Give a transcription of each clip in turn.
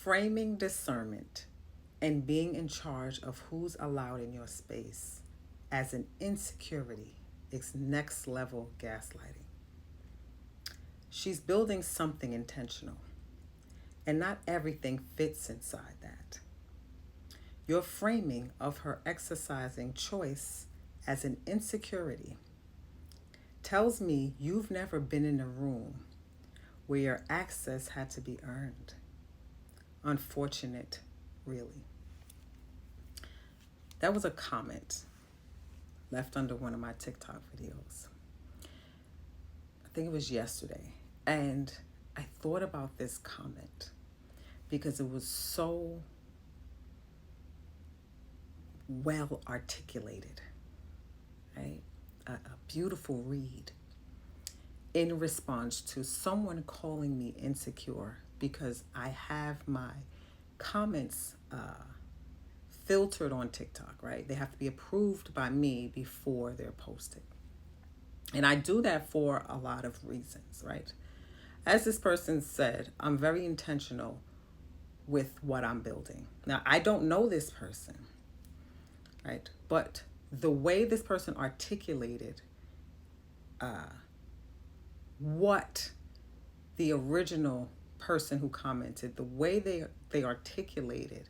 Framing discernment and being in charge of who's allowed in your space as an insecurity is next level gaslighting. She's building something intentional, and not everything fits inside that. Your framing of her exercising choice as an insecurity tells me you've never been in a room where your access had to be earned. Unfortunate, really. That was a comment left under one of my TikTok videos. I think it was yesterday. And I thought about this comment because it was so well articulated, right? A beautiful read in response to someone calling me insecure because I have my comments filtered on TikTok, right? They have to be approved by me before they're posted. And I do that for a lot of reasons, right? As this person said, I'm very intentional with what I'm building. Now, I don't know this person, right? But the way this person articulated what the original person who commented, the way they articulated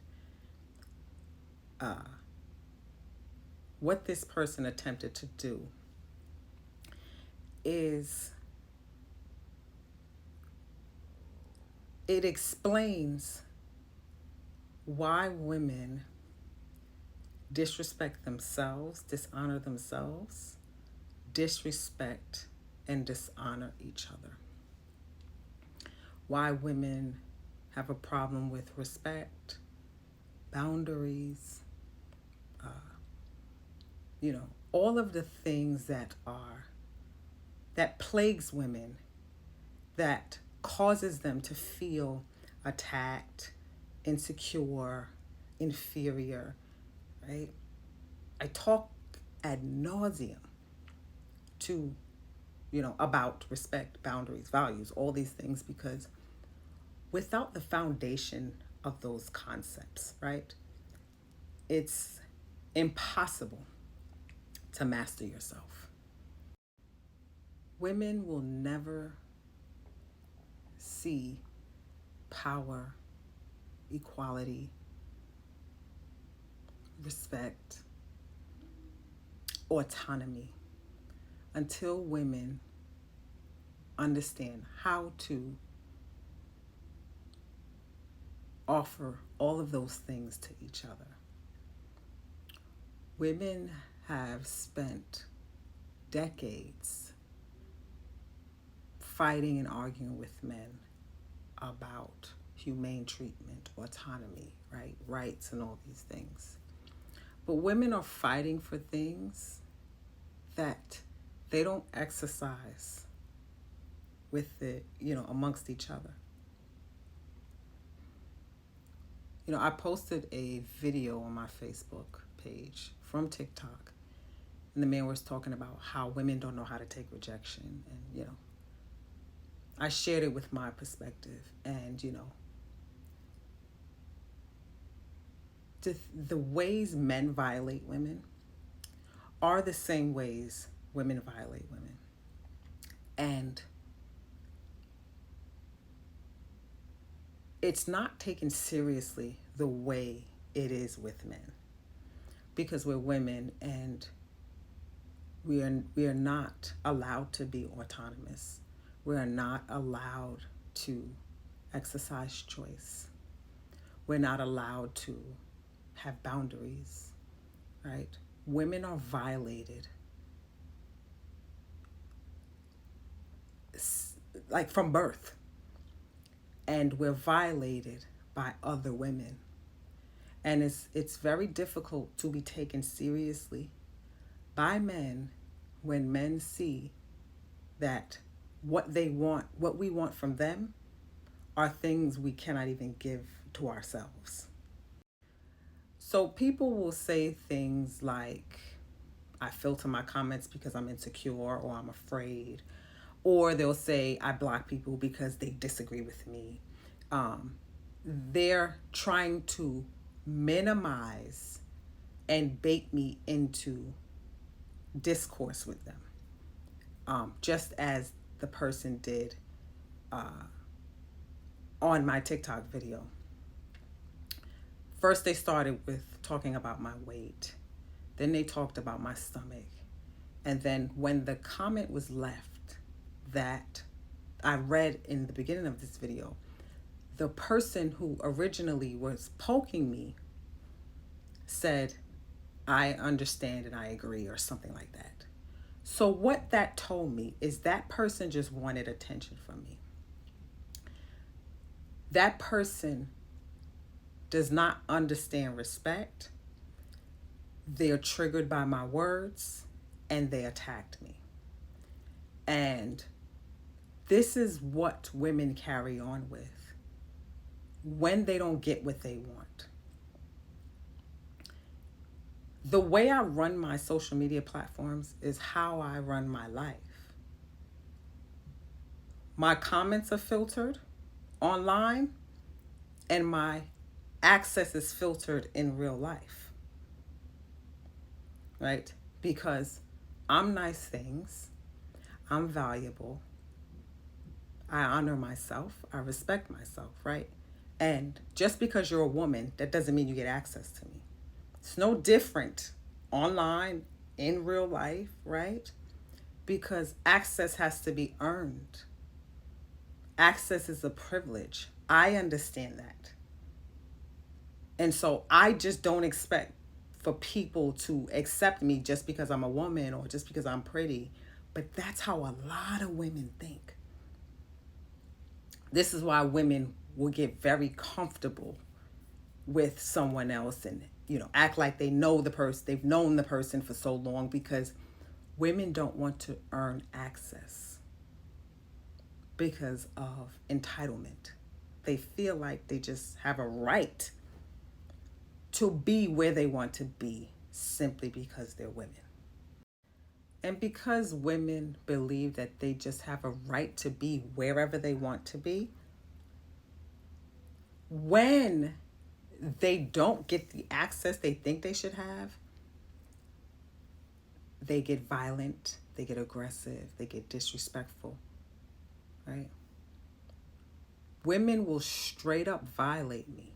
what this person attempted to do is it explains why women disrespect themselves, dishonor themselves, disrespect and dishonor each other. Why women have a problem with respect, boundaries, all of the things that plagues women, that causes them to feel attacked, insecure, inferior, right? I talk ad nauseum to, about respect, boundaries, values, all these things, because without the foundation of those concepts, right, it's impossible to master yourself. Women will never see power, equality, respect, autonomy until women understand how to offer all of those things to each other. Women have spent decades fighting and arguing with men about humane treatment, autonomy, right? Rights and all these things. But women are fighting for things that they don't exercise with amongst each other. I posted a video on my Facebook page from TikTok, and the man was talking about how women don't know how to take rejection, and I shared it with my perspective, and the ways men violate women are the same ways women violate women. And it's not taken seriously the way it is with men, because we're women and we are not allowed to be autonomous. We are not allowed to exercise choice. We're not allowed to have boundaries, right? Women are violated like from birth, and we're violated by other women. And it's very difficult to be taken seriously by men when men see that what we want from them are things we cannot even give to ourselves. So people will say things like, I filter my comments because I'm insecure or I'm afraid. Or they'll say, I block people because they disagree with me. they're trying to minimize and bait me into discourse with them, just as the person did on my TikTok video. First, they started with talking about my weight. Then they talked about my stomach. And then when the comment was left that I read in the beginning of this video, the person who originally was poking me said, "I understand and I agree," or something like that. So what that told me is that person just wanted attention from me. That person does not understand respect. They're triggered by my words and they attacked me. And this is what women carry on with when they don't get what they want. The way I run my social media platforms is how I run my life. My comments are filtered online and my access is filtered in real life, right? Because I'm nice things, I'm valuable, I honor myself, I respect myself, right? And just because you're a woman, that doesn't mean you get access to me. It's no different online, in real life, right? Because access has to be earned. Access is a privilege. I understand that. And so I just don't expect for people to accept me just because I'm a woman or just because I'm pretty. But that's how a lot of women think. This is why women will get very comfortable with someone else and, act like they know the person, they've known the person for so long, because women don't want to earn access because of entitlement. They feel like they just have a right to be where they want to be simply because they're women. And because women believe that they just have a right to be wherever they want to be, when they don't get the access they think they should have, they get violent, they get aggressive, they get disrespectful, right? Women will straight up violate me.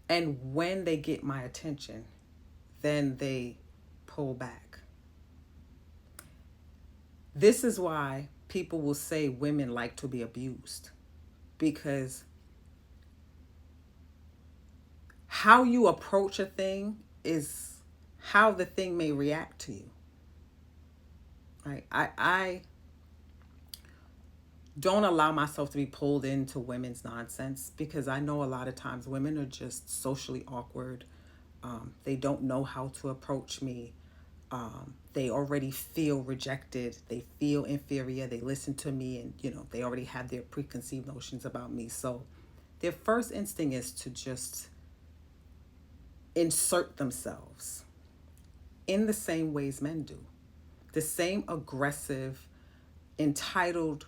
And when they get my attention, then they pull back. This is why people will say women like to be abused, because how you approach a thing is how the thing may react to you. Right? I don't allow myself to be pulled into women's nonsense, because I know a lot of times women are just socially awkward. They don't know how to approach me. They already feel rejected. They feel inferior. They listen to me and, they already have their preconceived notions about me. So their first instinct is to just insert themselves in the same ways men do. The same aggressive, entitled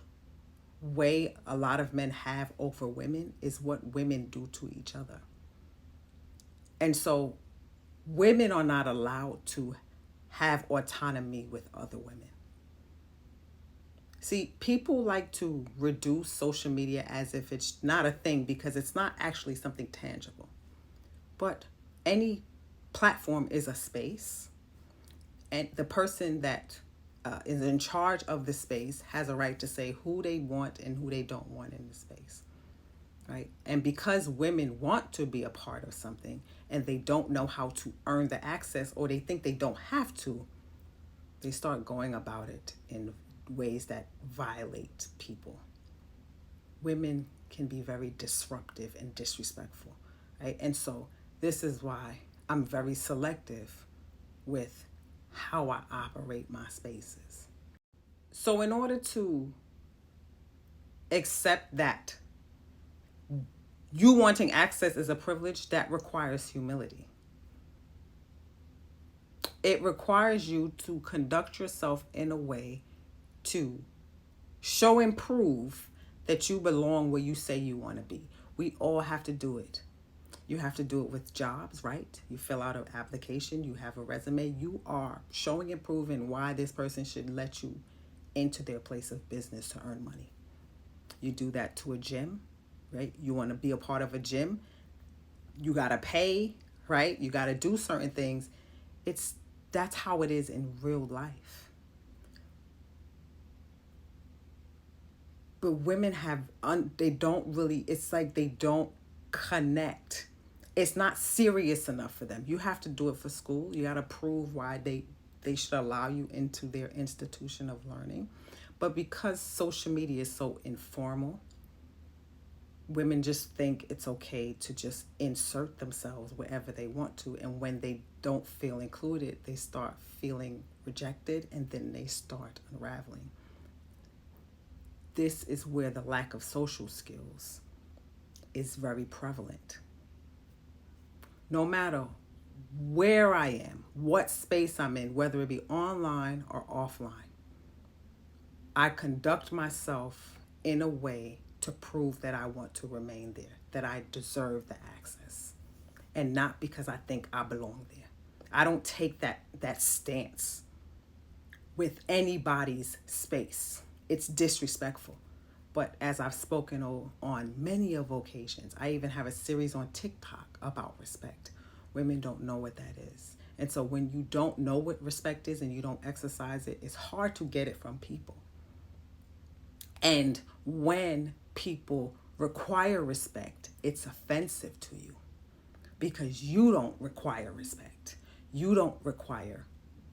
way a lot of men have over women is what women do to each other. And so women are not allowed to have autonomy with other women. See, people like to reduce social media as if it's not a thing, because it's not actually something tangible. But any platform is a space, and the person that is in charge of the space has a right to say who they want and who they don't want in the space, right? And because women want to be a part of something and they don't know how to earn the access, or they think they don't have to, they start going about it in ways that violate people. Women can be very disruptive and disrespectful, right? And so this is why I'm very selective with how I operate my spaces. So in order to accept that you wanting access is a privilege, that requires humility. It requires you to conduct yourself in a way to show and prove that you belong where you say you want to be. We all have to do it. You have to do it with jobs, right? You fill out an application, you have a resume, you are showing and proving why this person should let you into their place of business to earn money. You do that to a gym, right? You want to be a part of a gym, you got to pay, right? You got to do certain things. That's how it is in real life. But women they don't really, it's like they don't connect. It's not serious enough for them. You have to do it for school. You got to prove why they should allow you into their institution of learning. But because social media is so informal, women just think it's okay to just insert themselves wherever they want to. And when they don't feel included, they start feeling rejected, and then they start unraveling. This is where the lack of social skills is very prevalent. No matter where I am, what space I'm in, whether it be online or offline, I conduct myself in a way to prove that I want to remain there, that I deserve the access, and not because I think I belong there. I don't take that stance with anybody's space. It's disrespectful. But as I've spoken on many of occasions, I even have a series on TikTok about respect. Women don't know what that is. And so when you don't know what respect is and you don't exercise it, it's hard to get it from people. And when people require respect, it's offensive to you because you don't require respect. You don't require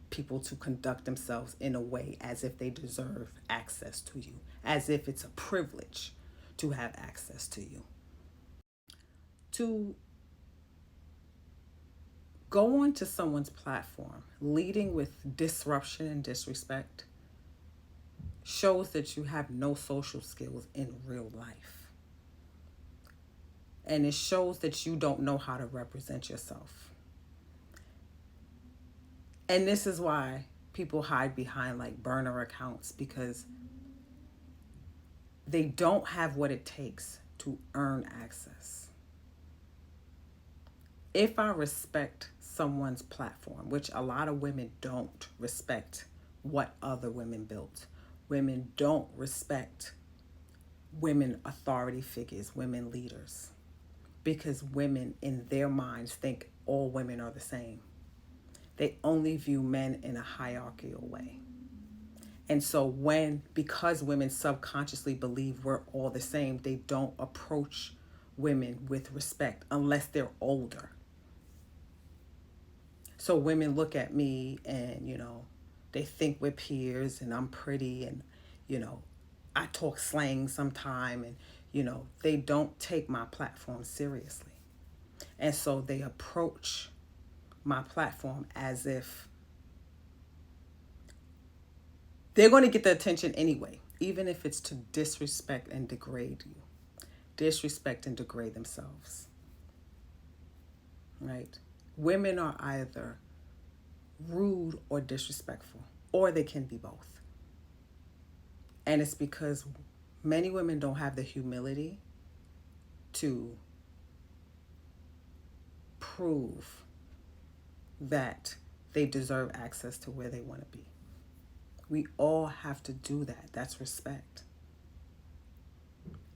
people to conduct themselves in a way as if they deserve access to you, as if it's a privilege to have access to you. To go onto someone's platform leading with disruption and disrespect shows that you have no social skills in real life. And it shows that you don't know how to represent yourself. And this is why people hide behind like burner accounts, because they don't have what it takes to earn access. If I respect someone's platform, which a lot of women don't respect what other women built. Women don't respect women authority figures, women leaders, because women in their minds think all women are the same. They only view men in a hierarchical way. And so because women subconsciously believe we're all the same, they don't approach women with respect unless they're older. So women look at me and, they think we're peers and I'm pretty and, I talk slang sometime and, they don't take my platform seriously. And so they approach my platform as if they're going to get the attention anyway, even if it's to disrespect and degrade you, disrespect and degrade themselves, right? Women are either rude or disrespectful, or they can be both. And it's because many women don't have the humility to prove that they deserve access to where they want to be. We all have to do that. That's respect.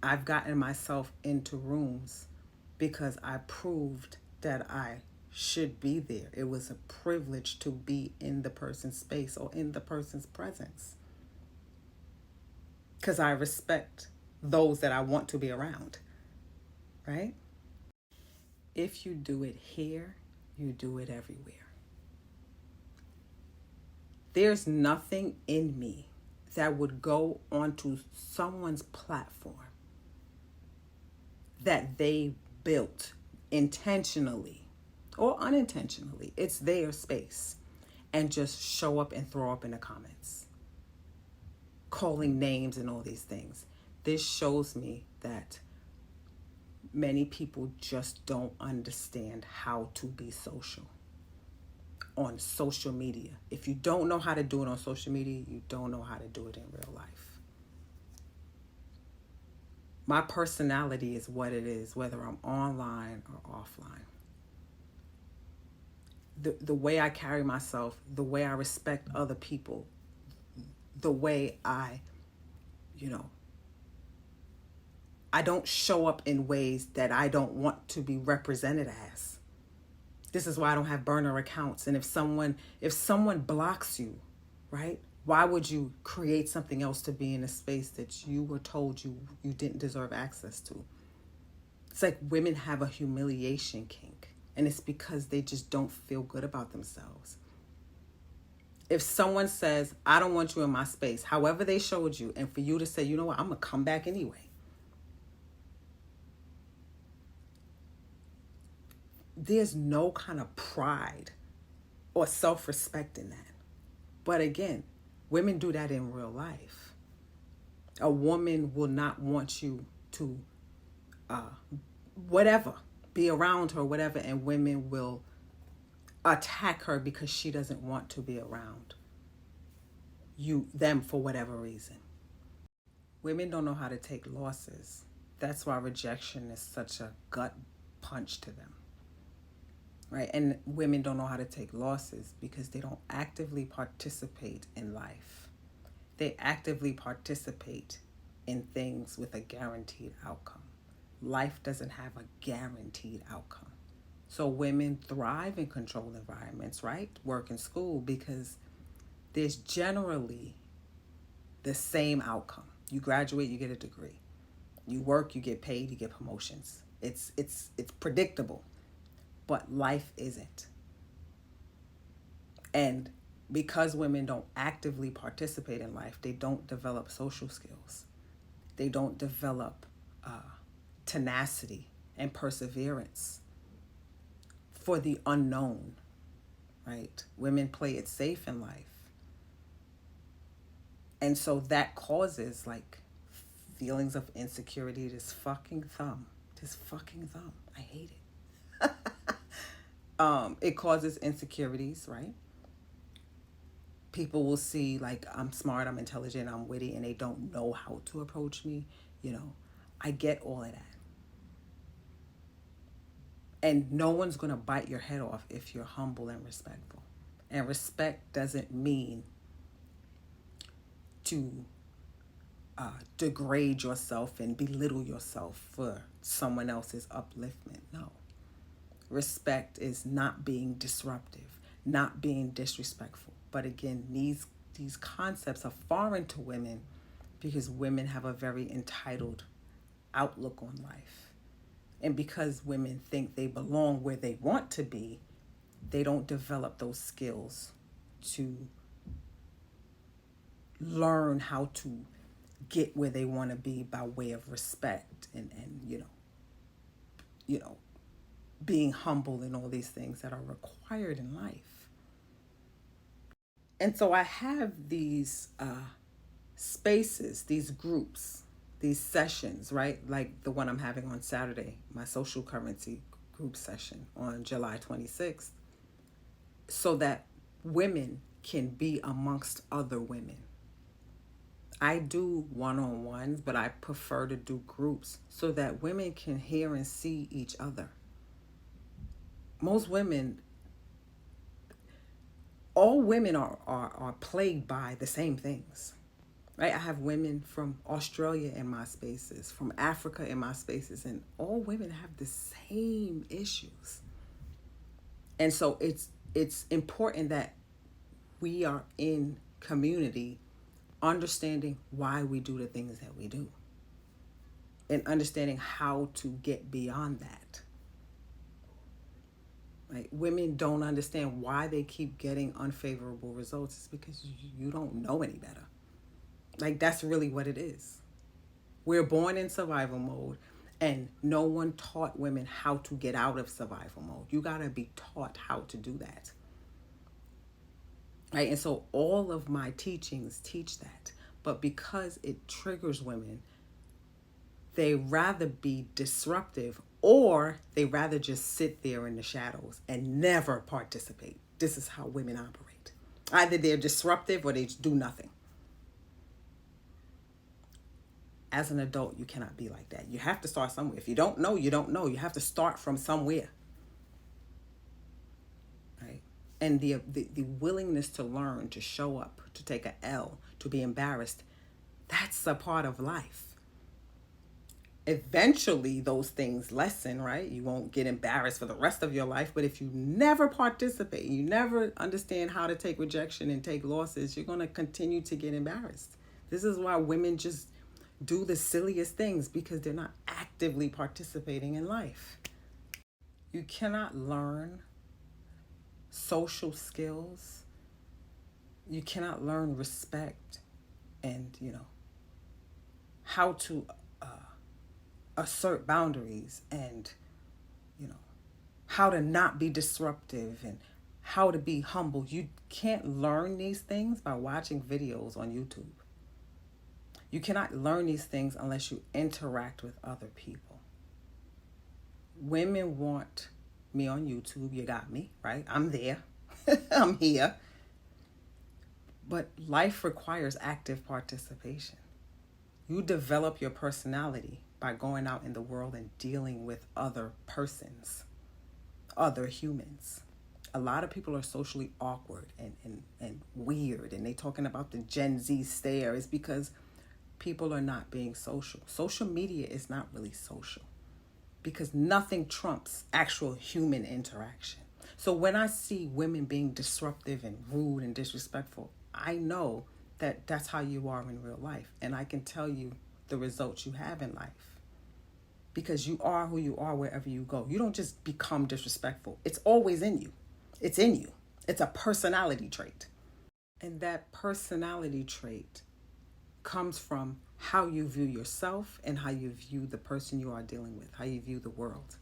I've gotten myself into rooms because I proved that I should be there. It was a privilege to be in the person's space or in the person's presence, because I respect those that I want to be around, right? If you do it here, you do it everywhere. There's nothing in me that would go onto someone's platform that they built intentionally or unintentionally. It's their space. And just show up and throw up in the comments, calling names and all these things. This shows me that many people just don't understand how to be social on social media. If you don't know how to do it on social media, you don't know how to do it in real life. My personality is what it is, whether I'm online or offline. The way I carry myself, the way I respect other people, the way you know, I don't show up in ways that I don't want to be represented as. This is why I don't have burner accounts. And if someone blocks you, right? Why would you create something else to be in a space that you were told you didn't deserve access to? It's like women have a humiliation kink, and it's because they just don't feel good about themselves. If someone says, I don't want you in my space, however they showed you, and for you to say, you know what, I'm going to come back anyway. There's no kind of pride or self-respect in that. But again, women do that in real life. A woman will not want you to whatever, be around her, whatever, and women will attack her because she doesn't want to be around them for whatever reason. Women don't know how to take losses. That's why rejection is such a gut punch to them. Right? And women don't know how to take losses because they don't actively participate in life. They actively participate in things with a guaranteed outcome. Life doesn't have a guaranteed outcome. So women thrive in controlled environments, right? Work and school, because there's generally the same outcome. You graduate, you get a degree. You work, you get paid, you get promotions. It's predictable. But life isn't. And because women don't actively participate in life, they don't develop social skills. They don't develop tenacity and perseverance for the unknown, right? Women play it safe in life. And so that causes like feelings of insecurity, this fucking thumb. I hate it. It causes insecurities, right? People will see like I'm smart, I'm intelligent, I'm witty, and they don't know how to approach me. I get all of that. And no one's going to bite your head off if you're humble and respectful. And respect doesn't mean to degrade yourself and belittle yourself for someone else's upliftment. No. Respect is not being disruptive, not being disrespectful. But again, these concepts are foreign to women because women have a very entitled outlook on life. And because women think they belong where they want to be, they don't develop those skills to learn how to get where they want to be by way of respect and being humble and all these things that are required in life. And so I have these spaces, these groups, these sessions, right? Like the one I'm having on Saturday, my social currency group session on July 26th, so that women can be amongst other women. I do one-on-ones, but I prefer to do groups so that women can hear and see each other. All women are plagued by the same things, right? I have women from Australia in my spaces, from Africa in my spaces, and all women have the same issues. And so it's important that we are in community, understanding why we do the things that we do and understanding how to get beyond that. Right? Women don't understand why they keep getting unfavorable results. It's because you don't know any better. Like, that's really what it is. We're born in survival mode, and no one taught women how to get out of survival mode. You got to be taught how to do that. Right? And so all of my teachings teach that. But because it triggers women, they rather be disruptive, or they rather just sit there in the shadows and never participate. This is how women operate. Either they're disruptive or they do nothing. As an adult, you cannot be like that. You have to start somewhere. If you don't know, you don't know. You have to start from somewhere. Right? And the willingness to learn, to show up, to take an L, to be embarrassed, that's a part of life. Eventually, those things lessen, right? You won't get embarrassed for the rest of your life. But if you never participate, you never understand how to take rejection and take losses, you're going to continue to get embarrassed. This is why women just do the silliest things, because they're not actively participating in life. You cannot learn social skills. You cannot learn respect and, how to assert boundaries and, how to not be disruptive and how to be humble. You can't learn these things by watching videos on YouTube. You cannot learn these things unless you interact with other people. Women want me on YouTube. You got me, right? I'm there. I'm here. But life requires active participation. You develop your personality by going out in the world and dealing with other persons, other humans. A lot of people are socially awkward and weird, and they talking about the Gen Z stare. It's because people are not being social. Social media is not really social because nothing trumps actual human interaction. So when I see women being disruptive and rude and disrespectful, I know that that's how you are in real life. And I can tell you the results you have in life. Because you are who you are wherever you go. You don't just become disrespectful. It's always in you. It's in you. It's a personality trait. And that personality trait comes from how you view yourself and how you view the person you are dealing with, how you view the world.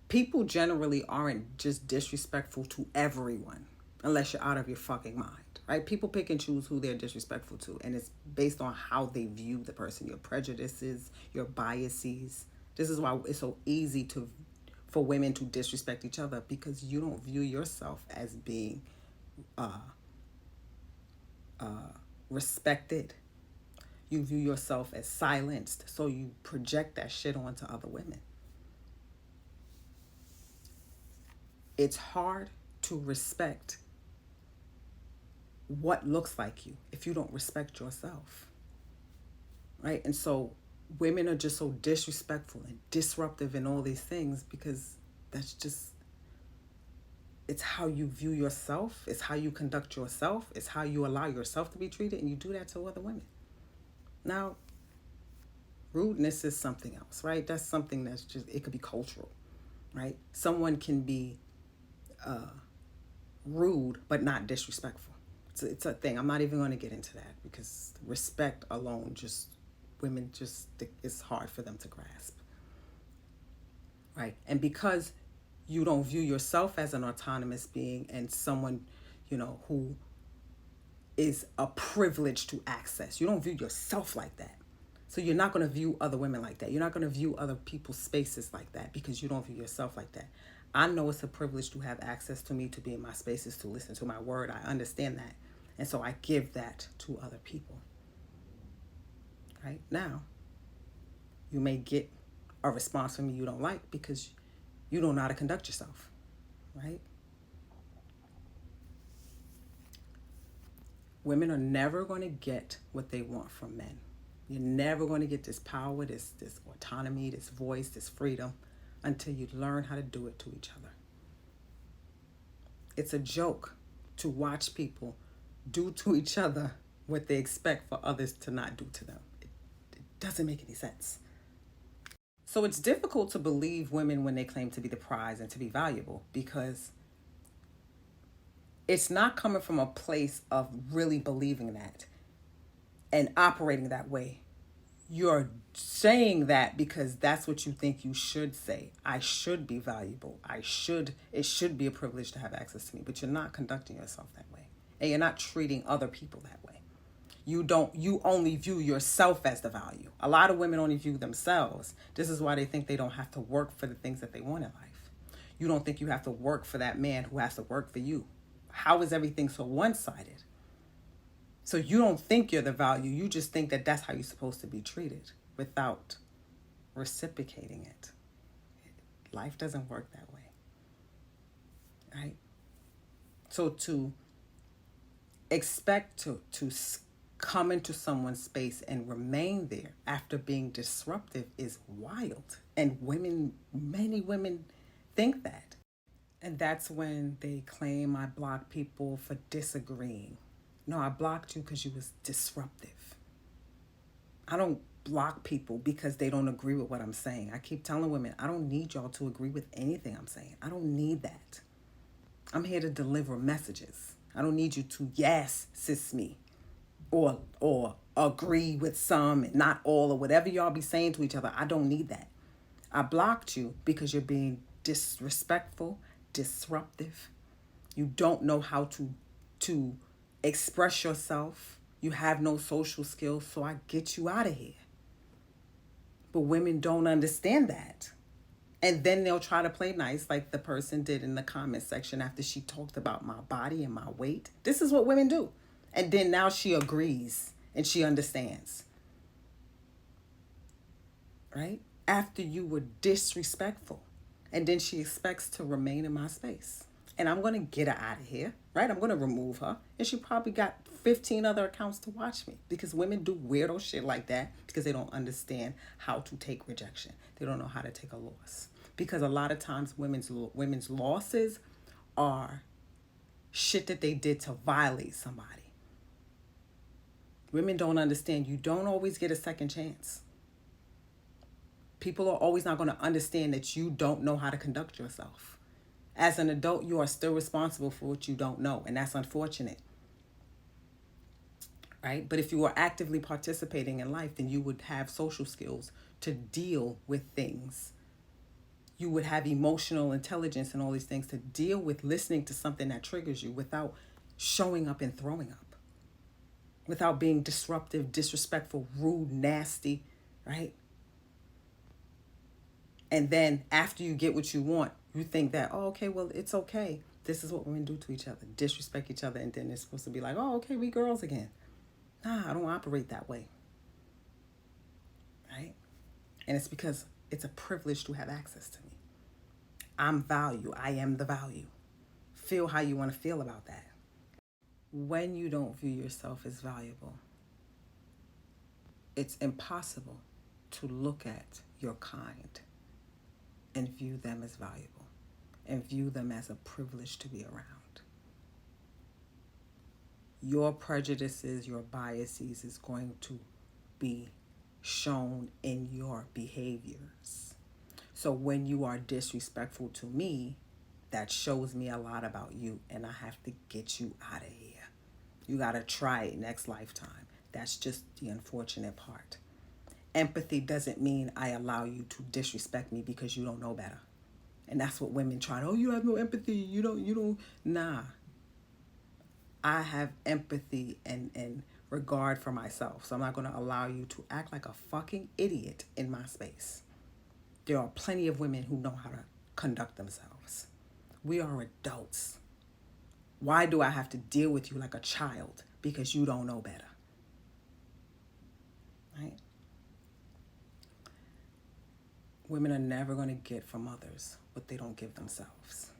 People generally aren't just disrespectful to everyone unless you're out of your fucking mind. Right? People pick and choose who they're disrespectful to, and it's based on how they view the person, your prejudices, your biases. This is why it's so easy for women to disrespect each other, because you don't view yourself as being respected. You view yourself as silenced, so you project that shit onto other women. It's hard to respect what looks like you if you don't respect yourself, right? And so women are just so disrespectful and disruptive and all these things because that's just, it's how you view yourself, it's how you conduct yourself, it's how you allow yourself to be treated, and you do that to other women. Now, rudeness is something else, right? That's something that's just, it could be cultural, right? Someone can be rude but not disrespectful. It's a thing. I'm not even going to get into that because respect alone, women it's hard for them to grasp. Right? And because you don't view yourself as an autonomous being and someone, who is a privilege to access, you don't view yourself like that. So you're not going to view other women like that. You're not going to view other people's spaces like that because you don't view yourself like that. I know it's a privilege to have access to me, to be in my spaces, to listen to my word. I understand that. And so I give that to other people. Right? Now, you may get a response from me you don't like because you don't know how to conduct yourself. Right? Women are never going to get what they want from men. You're never going to get this power, this autonomy, this voice, this freedom until you learn how to do it to each other. It's a joke to watch people do to each other what they expect for others to not do to them. It doesn't make any sense. So it's difficult to believe women when they claim to be the prize and to be valuable because it's not coming from a place of really believing that and operating that way. You're saying that because that's what you think you should say. I should be valuable. It should be a privilege to have access to me, but you're not conducting yourself that way. And you're not treating other people that way. You only view yourself as the value. A lot of women only view themselves. This is why they think they don't have to work for the things that they want in life. You don't think you have to work for that man who has to work for you. How is everything so one-sided? So you don't think you're the value. You just think that that's how you're supposed to be treated without reciprocating it. Life doesn't work that way, right? So to expect to come into someone's space and remain there after being disruptive is wild. And women, many women think that. And that's when they claim I block people for disagreeing. No, I blocked you because you was disruptive. I don't block people because they don't agree with what I'm saying. I keep telling women, I don't need y'all to agree with anything I'm saying. I don't need that. I'm here to deliver messages. I don't need you to yes, sis me. Or agree with some and not all, or whatever y'all be saying to each other. I don't need that. I blocked you because you're being disrespectful, disruptive. You don't know how to express yourself. You have no social skills, so I get you out of here. But women don't understand that. And then they'll try to play nice like the person did in the comment section after she talked about my body and my weight. This is what women do. And then now she agrees and she understands. Right? After you were disrespectful. And then she expects to remain in my space. And I'm going to get her out of here. Right? I'm going to remove her. And she probably got 15 other accounts to watch me. Because women do weirdo shit like that because they don't understand how to take rejection. They don't know how to take a loss. Because a lot of times women's losses are shit that they did to violate somebody. Women don't understand you don't always get a second chance. People are always not going to understand that you don't know how to conduct yourself. As an adult, you are still responsible for what you don't know, and that's unfortunate. Right? But if you were actively participating in life, then you would have social skills to deal with things. You would have emotional intelligence and all these things to deal with listening to something that triggers you without showing up and throwing up. Without being disruptive, disrespectful, rude, nasty, right? And then after you get what you want, you think that, oh, okay, well, it's okay. This is what women do to each other, disrespect each other, and then it's supposed to be like, oh, okay, we girls again. Nah, I don't operate that way, right? And it's because it's a privilege to have access to me. I'm value. I am the value. Feel how you want to feel about that. When you don't view yourself as valuable, it's impossible to look at your kind and view them as valuable and view them as a privilege to be around. Your prejudices, your biases is going to be shown in your behaviors. So when you are disrespectful to me, that shows me a lot about you, and I have to get you out of here. You got to try it next lifetime. That's just the unfortunate part. Empathy doesn't mean I allow you to disrespect me because you don't know better. And that's what women try. Oh, you have no empathy. You don't. Nah. I have empathy and regard for myself. So I'm not going to allow you to act like a fucking idiot in my space. There are plenty of women who know how to conduct themselves. We are adults. Why do I have to deal with you like a child? Because you don't know better. Right? Women are never going to get from others what they don't give themselves.